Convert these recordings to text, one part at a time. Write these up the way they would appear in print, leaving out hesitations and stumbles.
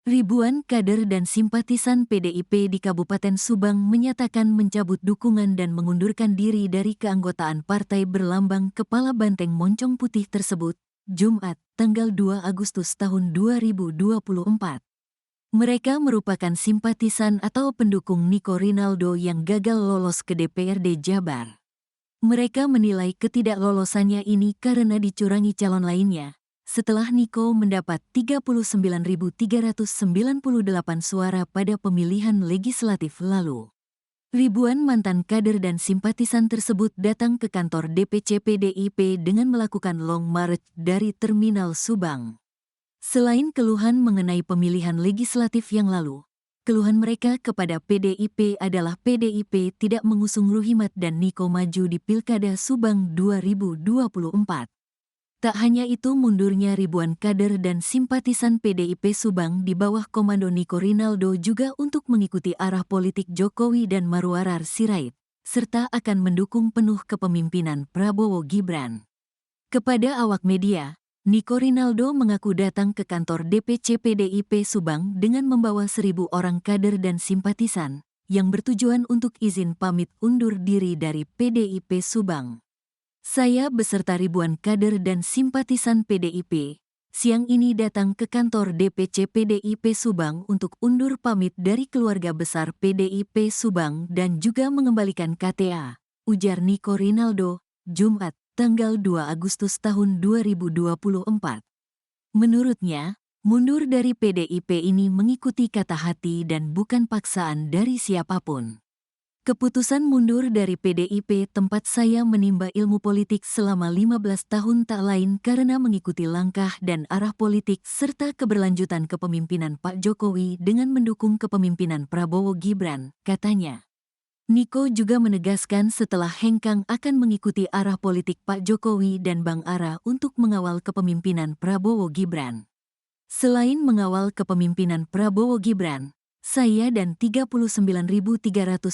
Ribuan kader dan simpatisan PDIP di Kabupaten Subang menyatakan mencabut dukungan dan mengundurkan diri dari keanggotaan partai berlambang Kepala Banteng Moncong Putih tersebut, Jumat, tanggal 2 Agustus tahun 2024. Mereka merupakan simpatisan atau pendukung Niko Rinaldo yang gagal lolos ke DPRD Jabar. Mereka menilai ketidaklolosannya ini karena dicurangi calon lainnya, setelah Niko mendapat 39.398 suara pada pemilihan legislatif lalu. Ribuan mantan kader dan simpatisan tersebut datang ke kantor DPC PDIP dengan melakukan long march dari Terminal Subang. Selain keluhan mengenai pemilihan legislatif yang lalu, keluhan mereka kepada PDIP adalah PDIP tidak mengusung Ruhimat dan Niko maju di Pilkada Subang 2024. Tak hanya itu, mundurnya ribuan kader dan simpatisan PDIP Subang di bawah komando Niko Rinaldo juga untuk mengikuti arah politik Jokowi dan Marwarar Sirait, serta akan mendukung penuh kepemimpinan Prabowo Gibran. Kepada awak media, Niko Rinaldo mengaku datang ke kantor DPC PDIP Subang dengan membawa 1.000 orang kader dan simpatisan, yang bertujuan untuk izin pamit undur diri dari PDIP Subang. Saya beserta ribuan kader dan simpatisan PDIP, siang ini datang ke kantor DPC PDIP Subang untuk undur pamit dari keluarga besar PDIP Subang dan juga mengembalikan KTA, ujar Niko Rinaldo, Jumat, tanggal 2 Agustus tahun 2024. Menurutnya, mundur dari PDIP ini mengikuti kata hati dan bukan paksaan dari siapapun. Keputusan mundur dari PDIP tempat saya menimba ilmu politik selama 15 tahun tak lain karena mengikuti langkah dan arah politik serta keberlanjutan kepemimpinan Pak Jokowi dengan mendukung kepemimpinan Prabowo Gibran, katanya. Niko juga menegaskan setelah hengkang akan mengikuti arah politik Pak Jokowi dan Bang Ara untuk mengawal kepemimpinan Prabowo Gibran. Selain mengawal kepemimpinan Prabowo Gibran, saya dan 39.398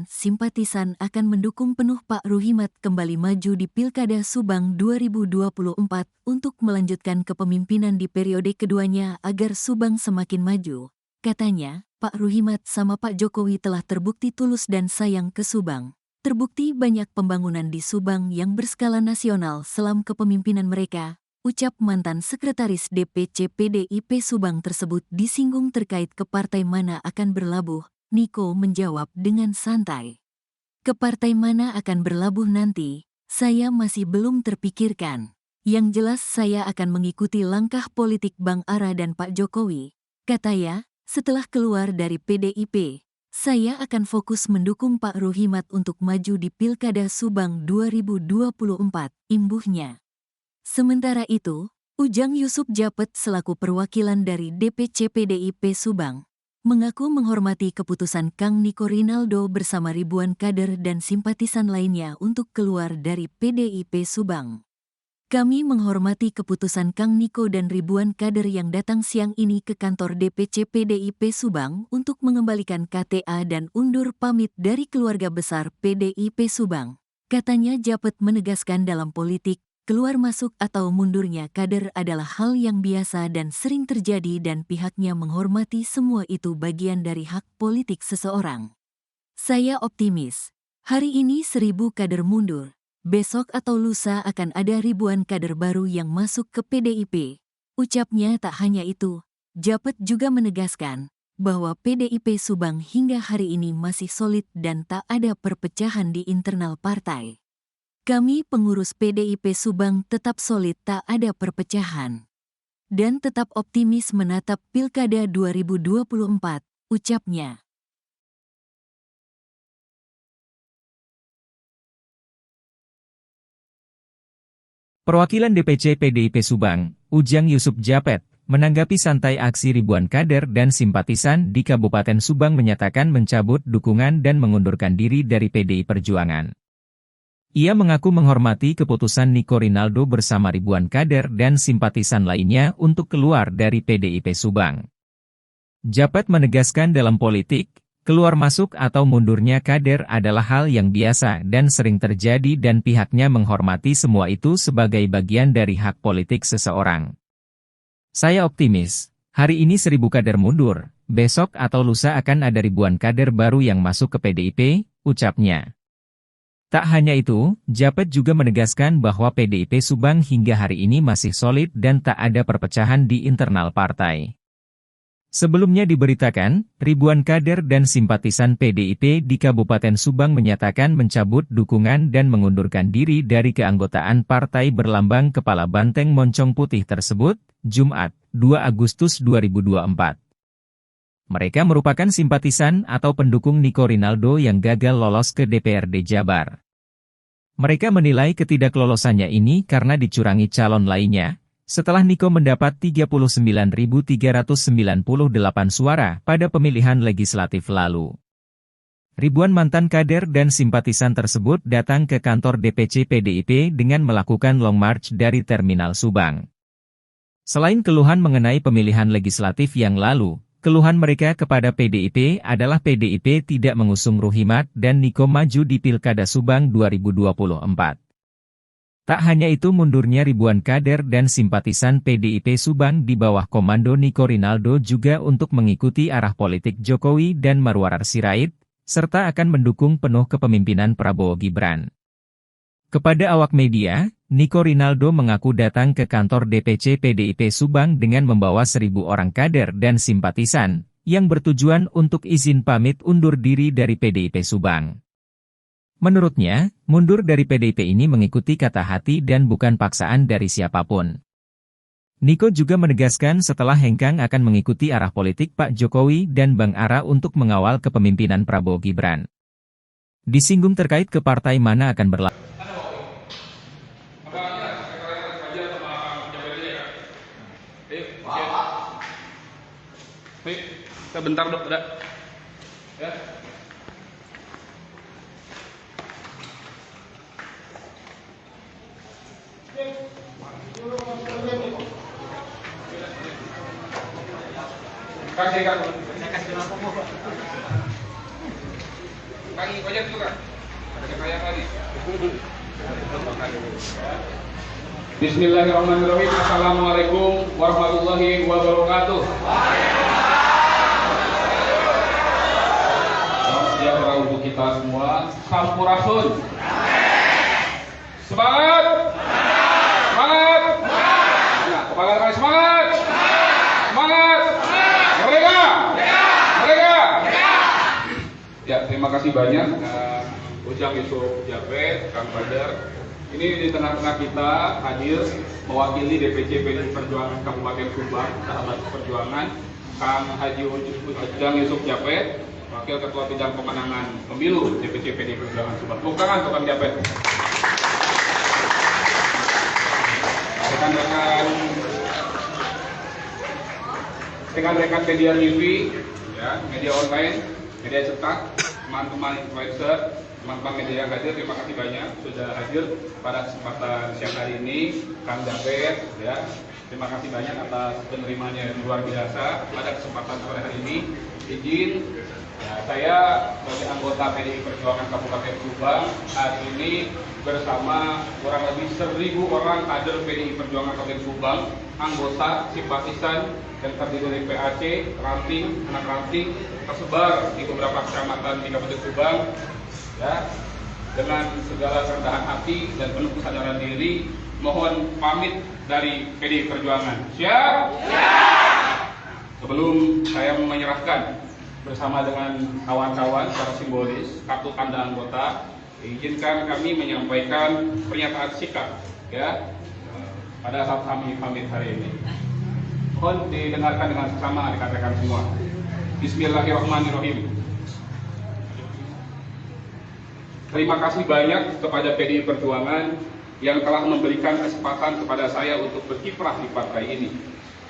simpatisan akan mendukung penuh Pak Ruhimat kembali maju di Pilkada Subang 2024 untuk melanjutkan kepemimpinan di periode keduanya agar Subang semakin maju. Katanya, Pak Ruhimat sama Pak Jokowi telah terbukti tulus dan sayang ke Subang. Terbukti banyak pembangunan di Subang yang berskala nasional selama kepemimpinan mereka. Ucap mantan sekretaris DPC PDIP Subang tersebut disinggung terkait ke partai mana akan berlabuh. Niko menjawab dengan santai. Ke partai mana akan berlabuh nanti, saya masih belum terpikirkan. Yang jelas saya akan mengikuti langkah politik Bang Ara dan Pak Jokowi. Katanya, setelah keluar dari PDIP, saya akan fokus mendukung Pak Ruhimat untuk maju di Pilkada Subang 2024, imbuhnya. Sementara itu, Ujang Yusuf Japet selaku perwakilan dari DPC PDIP Subang, mengaku menghormati keputusan Kang Niko Rinaldo bersama ribuan kader dan simpatisan lainnya untuk keluar dari PDIP Subang. Kami menghormati keputusan Kang Niko dan ribuan kader yang datang siang ini ke kantor DPC PDIP Subang untuk mengembalikan KTA dan undur pamit dari keluarga besar PDIP Subang. Katanya Japet menegaskan dalam politik, keluar masuk atau mundurnya kader adalah hal yang biasa dan sering terjadi dan pihaknya menghormati semua itu bagian dari hak politik seseorang. Saya optimis, hari ini 1.000 kader mundur, besok atau lusa akan ada ribuan kader baru yang masuk ke PDIP. Ucapnya tak hanya itu, Japet juga menegaskan bahwa PDIP Subang hingga hari ini masih solid dan tak ada perpecahan di internal partai. Kami pengurus PDIP Subang tetap solid, tak ada perpecahan. Dan tetap optimis menatap Pilkada 2024, ucapnya. Perwakilan DPC PDIP Subang, Ujang Yusuf Japet, menanggapi santai aksi ribuan kader dan simpatisan di Kabupaten Subang menyatakan mencabut dukungan dan mengundurkan diri dari PDI Perjuangan. Ia mengaku menghormati keputusan Niko Rinaldo bersama ribuan kader dan simpatisan lainnya untuk keluar dari PDIP Subang. Japet menegaskan dalam politik, keluar masuk atau mundurnya kader adalah hal yang biasa dan sering terjadi dan pihaknya menghormati semua itu sebagai bagian dari hak politik seseorang. Saya optimis, Hari ini 1.000 kader mundur, besok atau lusa akan ada ribuan kader baru yang masuk ke PDIP, ucapnya. Tak hanya itu, Japet juga menegaskan bahwa PDIP Subang hingga hari ini masih solid dan tak ada perpecahan di internal partai. Sebelumnya diberitakan, ribuan kader dan simpatisan PDIP di Kabupaten Subang menyatakan mencabut dukungan dan mengundurkan diri dari keanggotaan partai berlambang kepala banteng moncong putih tersebut, Jumat, 2 Agustus 2024. Mereka merupakan simpatisan atau pendukung Niko Rinaldo yang gagal lolos ke DPRD Jabar. Mereka menilai ketidaklolosannya ini karena dicurangi calon lainnya, setelah Niko mendapat 39.398 suara pada pemilihan legislatif lalu. Ribuan mantan kader dan simpatisan tersebut datang ke kantor DPC PDIP dengan melakukan long march dari Terminal Subang. Selain keluhan mengenai pemilihan legislatif yang lalu, keluhan mereka kepada PDIP adalah PDIP tidak mengusung Ruhimat dan Niko maju di Pilkada Subang 2024. Tak hanya itu, mundurnya ribuan kader dan simpatisan PDIP Subang di bawah komando Niko Rinaldo juga untuk mengikuti arah politik Jokowi dan Marwarar Sirait, serta akan mendukung penuh kepemimpinan Prabowo Gibran. Kepada awak media, Niko Rinaldo mengaku datang ke kantor DPC PDIP Subang dengan membawa 1.000 orang kader dan simpatisan, yang bertujuan untuk izin pamit undur diri dari PDIP Subang. Menurutnya, mundur dari PDIP ini mengikuti kata hati dan bukan paksaan dari siapapun. Niko juga menegaskan setelah hengkang akan mengikuti arah politik Pak Jokowi dan Bang Ara untuk mengawal kepemimpinan Prabowo Gibran. Disinggung terkait ke partai mana akan berlaku. Sebentar dok, udah. Ya. Kasih kan? Saya kasih kenapa mau? Kaki aja dulu kan? Ada kayak lagi. Bismillahirrahmanirrahim. Assalamualaikum warahmatullahi wabarakatuh. Sejahtera untuk kita semua. Sampurasun. Semangat. Semangat. Nah, kepala kali semangat. Semangat. Merdeka. Merdeka. Ya, terima kasih banyak Ujang Yusuf Japet, Kang Badar. Ini di tengah-tengah kita hadir mewakili DPC PDI Perjuangan Kabupaten Subang, sahabat perjuangan, Kang Haji Ujang Yusuf Japet, Wakil Ketua Bidang Pemenangan Pemilu DPC PDI Perjuangan Subang. Tepuk tangan untuk Kang Japet. Rekan-rekan media TV, ya, media online, media cetak, teman-teman influencer, teman-teman media yang hadir, terima kasih banyak sudah hadir pada kesempatan siang hari ini. Kang Japet, ya, terima kasih banyak atas penerimanya yang luar biasa pada kesempatan sore hari ini. Izin, ya, saya sebagai anggota PDI Perjuangan Kabupaten Subang hari ini bersama kurang lebih 1.000 orang kader PDI Perjuangan Kabupaten Subang, anggota, simpatisan, dan terdiri dari PAC, ranting, anak ranting, tersebar di beberapa kecamatan di Kabupaten Subang. Ya, dengan segala kerendahan hati dan penuh kesadaran diri, mohon pamit dari PDI Perjuangan. Siap? Siap! Sebelum saya menyerahkan bersama dengan kawan-kawan secara simbolis kartu tanda anggota, izinkan kami menyampaikan pernyataan sikap, ya, pada saat kami pamit hari ini. Mohon didengarkan dengan seksama rekan-rekan semua. Bismillahirrahmanirrahim. Terima kasih banyak kepada PDI Perjuangan yang telah memberikan kesempatan kepada saya untuk berkiprah di partai ini.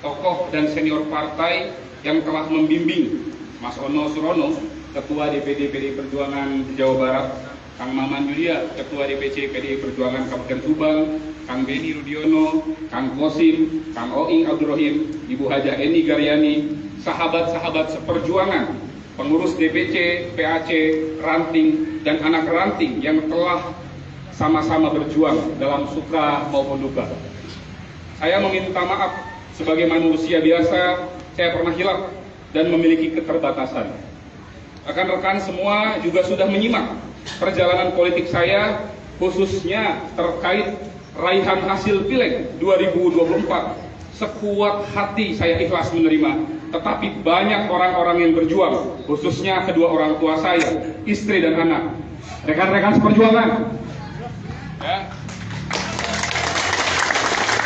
Tokoh dan senior partai yang telah membimbing Mas Ono Surono, Ketua DPD PDI Perjuangan Jawa Barat, Kang Maman Yulia, Ketua DPC PDI Perjuangan Kabupaten Subang, Kang Beni Rudiono, Kang Kosim, Kang Oing Abdurrahim, Ibu Haja Eni Garyani, sahabat-sahabat seperjuangan, pengurus DPC, PAC, ranting, dan anak ranting yang telah sama-sama berjuang dalam suka maupun duka. Saya meminta maaf sebagai manusia biasa saya pernah hilaf dan memiliki keterbatasan. Rekan-rekan semua juga sudah menyimak perjalanan politik saya, khususnya terkait raihan hasil Pileg 2024. Sekuat hati saya ikhlas menerima, tetapi banyak orang-orang yang berjuang, khususnya kedua orang tua saya, istri dan anak, rekan-rekan seperjuangan, ya,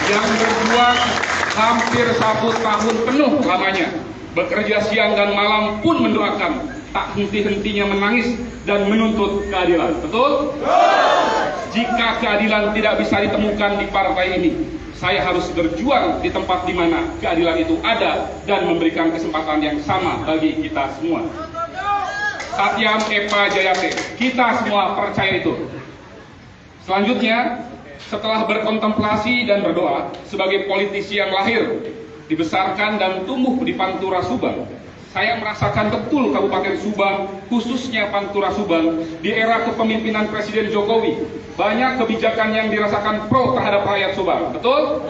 yang berjuang hampir 1 tahun penuh lamanya, bekerja siang dan malam pun mendoakan, tak henti-hentinya menangis dan menuntut keadilan. Betul? Jika keadilan tidak bisa ditemukan di partai ini, saya harus berjuang di tempat di mana keadilan itu ada dan memberikan kesempatan yang sama bagi kita semua. Satyam Eva Jayate, kita semua percaya itu. Selanjutnya, setelah berkontemplasi dan berdoa sebagai politisi yang lahir, dibesarkan dan tumbuh di Pantura Subang, saya merasakan betul Kabupaten Subang, khususnya Pantura Subang, di era kepemimpinan Presiden Jokowi, banyak kebijakan yang dirasakan pro terhadap rakyat Subang. Betul?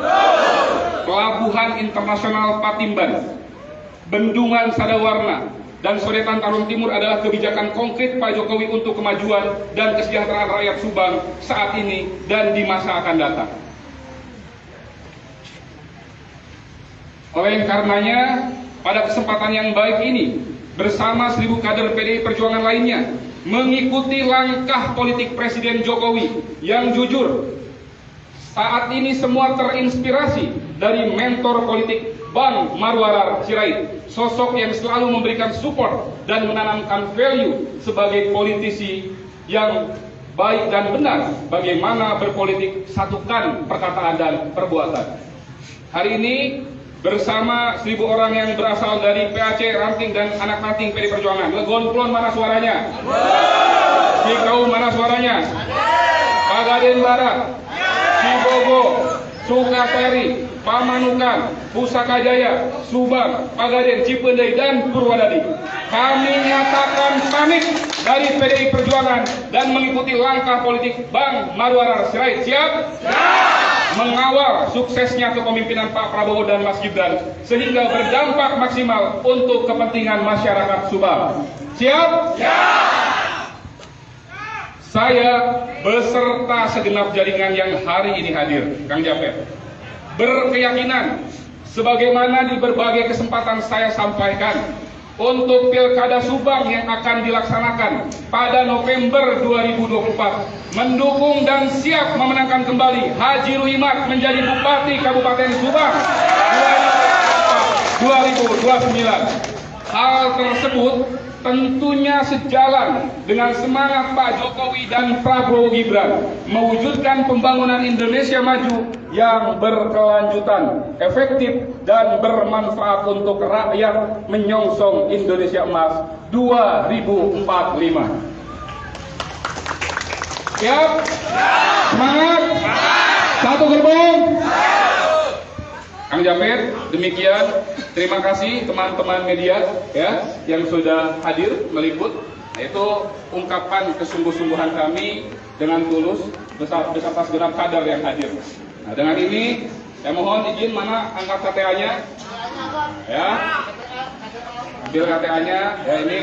Pelabuhan Internasional Patimban, Bendungan Sadawarna, dan Sodetan Tarum Timur adalah kebijakan konkret Pak Jokowi untuk kemajuan dan kesejahteraan rakyat Subang saat ini dan di masa akan datang. Oleh karenanya, pada kesempatan yang baik ini, bersama 1000 kader PDI Perjuangan lainnya, mengikuti langkah politik Presiden Jokowi yang jujur. Saat ini semua terinspirasi dari mentor politik Bang Marwarar Sirait, sosok yang selalu memberikan support dan menanamkan value sebagai politisi yang baik dan benar bagaimana berpolitik, satukan perkataan dan perbuatan. Hari ini bersama 1000 orang yang berasal dari PAC, Ranting, dan anak ranting PDI Perjuangan. Legon Plon mana suaranya? Cikau mana suaranya? Pagaden Barat, Cibogo, Sukasari, Pamanukan, Pusaka Jaya, Subang, Pagaden, Cipendei, dan Purwadadi. Kami nyatakan pamit dari PDI Perjuangan dan mengikuti langkah politik Bang Marwarar Sirait. Siap? Mengawal suksesnya kepemimpinan Pak Prabowo dan Mas Gibran sehingga berdampak maksimal untuk kepentingan masyarakat Subang. Siap? Siap! Saya beserta segenap jaringan yang hari ini hadir, Kang Japet, berkeyakinan sebagaimana di berbagai kesempatan saya sampaikan, untuk Pilkada Subang yang akan dilaksanakan pada November 2024, mendukung dan siap memenangkan kembali Haji Ruhimat menjadi Bupati Kabupaten Subang 2029. Hal tersebut tentunya sejalan dengan semangat Pak Jokowi dan Prabowo Gibran mewujudkan pembangunan Indonesia maju yang berkelanjutan, efektif, dan bermanfaat untuk rakyat menyongsong Indonesia Emas 2045. Siap? Semangat? Satu gerbong? Kang Japet, demikian. Terima kasih teman-teman media ya yang sudah hadir meliput. Itu ungkapan kesungguh-sungguhan kami dengan tulus beserta segenap kader yang hadir. Nah, dengan ini saya mohon izin, mana angkat KTA-nya? Ya. Ambil KTA-nya. Ya, ini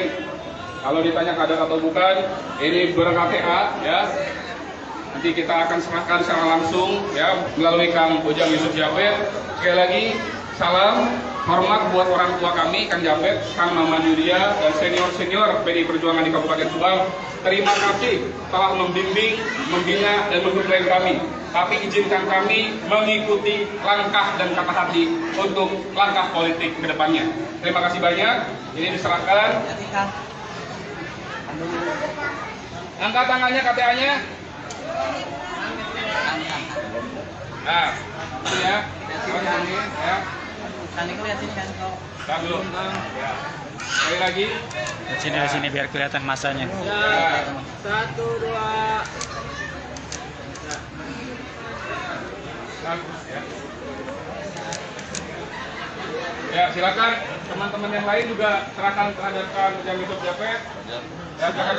kalau ditanya kader atau bukan, ini ber-KTA ya. Nanti kita akan serahkan secara langsung ya melalui Kang Ujang Yusuf Japet. Sekali lagi salam hormat buat orang tua kami, Kang Japet, Kang Maman Yudia, dan senior-senior PDI Perjuangan di Kabupaten Subang. Terima kasih telah membimbing, membina, dan mendukung kami. Tapi izinkan kami mengikuti langkah dan kata hati untuk langkah politik ke depannya. Terima kasih banyak. Ini diserahkan. Angkat tangannya KTA-nya. Nah, ini ya. Ya. Lihat dulu. Ya. Sekali lagi. Di sini biar kelihatan masanya. Ya. 1, 2. Bagus ya. Ya, silakan teman-teman yang lain juga serahkan terhadap Kang Ujang Yusuf Japet. Ya, silakan.